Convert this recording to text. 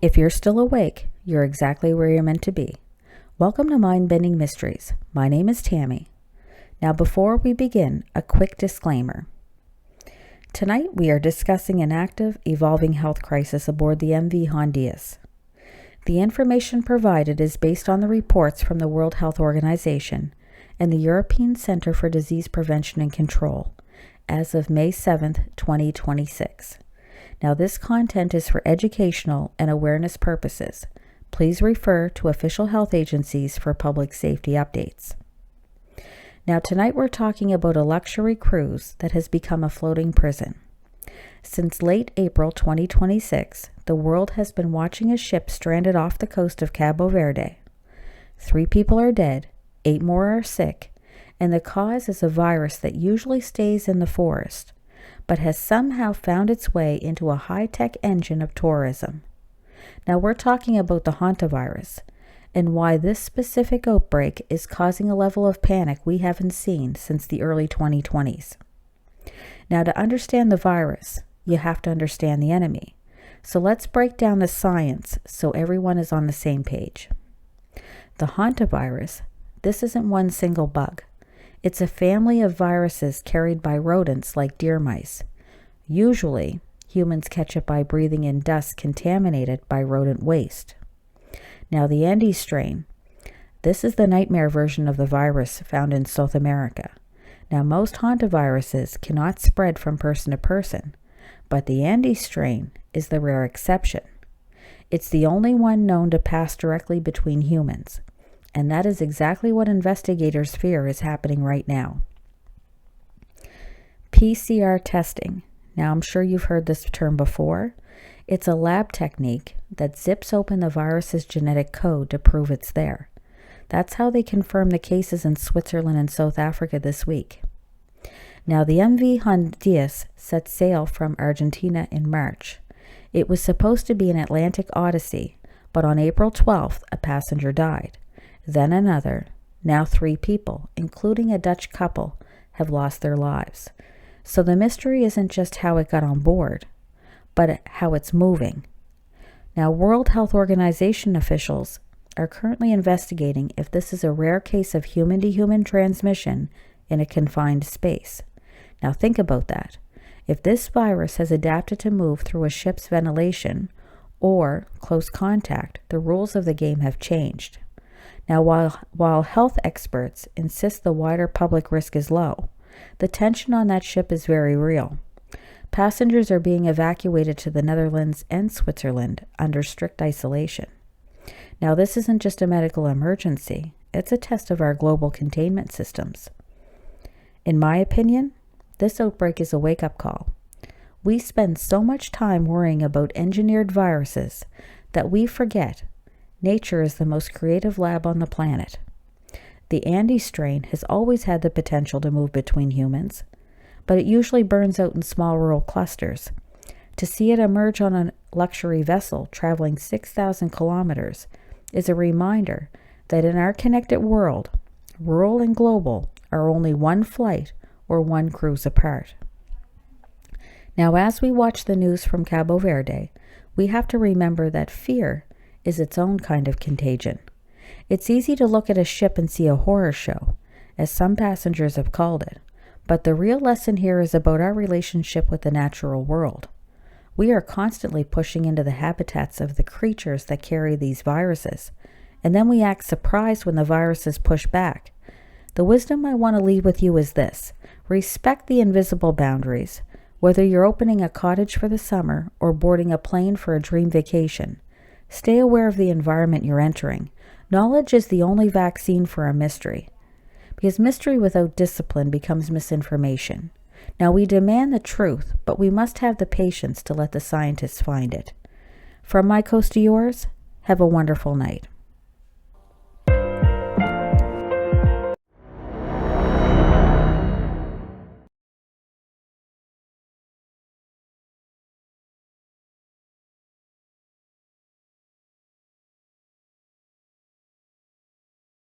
If you're still awake, you're exactly where you're meant to be. Welcome to Mind-Bending Mysteries. My name is Tammy. Now, before we begin, a quick disclaimer. Tonight, we are discussing an active, evolving health crisis aboard the MV Hantavirus. The information provided is based on the reports from the World Health Organization and the European Centre for Disease Prevention and Control as of May 7th, 2026. Now, this content is for educational and awareness purposes. Please refer to official health agencies for public safety updates. Now, tonight we're talking about a luxury cruise that has become a floating prison. Since late April 2026, the world has been watching a ship stranded off the coast of Cabo Verde. 3 people are dead, 8 more are sick, and the cause is a virus that usually stays in the forest, but has somehow found its way into a high-tech engine of tourism. Now we're talking about the Hantavirus, and why this specific outbreak is causing a level of panic we haven't seen since the early 2020s. Now, to understand the virus, you have to understand the enemy. So let's break down the science so everyone is on the same page. The Hantavirus, this isn't one single bug. It's a family of viruses carried by rodents like deer mice. Usually, humans catch it by breathing in dust contaminated by rodent waste. Now, the Andes strain, this is the nightmare version of the virus found in South America. Now, most hantaviruses cannot spread from person to person, but the Andes strain is the rare exception. It's the only one known to pass directly between humans, and that is exactly what investigators fear is happening right now. PCR testing. Now, I'm sure you've heard this term before. It's a lab technique that zips open the virus's genetic code to prove it's there. That's how they confirmed the cases in Switzerland and South Africa this week. Now, the MV Hantavirus set sail from Argentina in March. It was supposed to be an Atlantic odyssey, but on April 12th, a passenger died. Then another. Now 3 people, including a Dutch couple, have lost their lives. So the mystery isn't just how it got on board, but how it's moving. Now, World Health Organization officials are currently investigating if this is a rare case of human-to-human transmission in a confined space. Now, think about that. If this virus has adapted to move through a ship's ventilation or close contact, the rules of the game have changed. Now, while health experts insist the wider public risk is low, the tension on that ship is very real. Passengers are being evacuated to the Netherlands and Switzerland under strict isolation. Now, this isn't just a medical emergency, it's a test of our global containment systems. In my opinion, this outbreak is a wake-up call. We spend so much time worrying about engineered viruses that we forget nature is the most creative lab on the planet. The Andes strain has always had the potential to move between humans, but it usually burns out in small rural clusters. To see it emerge on a luxury vessel traveling 6,000 kilometers is a reminder that in our connected world, rural and global are only one flight or one cruise apart. Now, as we watch the news from Cabo Verde, we have to remember that fear is its own kind of contagion. It's easy to look at a ship and see a horror show, as some passengers have called it, but the real lesson here is about our relationship with the natural world. We are constantly pushing into the habitats of the creatures that carry these viruses, and then we act surprised when the viruses push back. The wisdom I want to leave with you is this: respect the invisible boundaries. Whether you're opening a cottage for the summer or boarding a plane for a dream vacation, stay aware of the environment you're entering. Knowledge is the only vaccine for a mystery, because mystery without discipline becomes misinformation. Now, we demand the truth, but we must have the patience to let the scientists find it. From my coast to yours, have a wonderful night.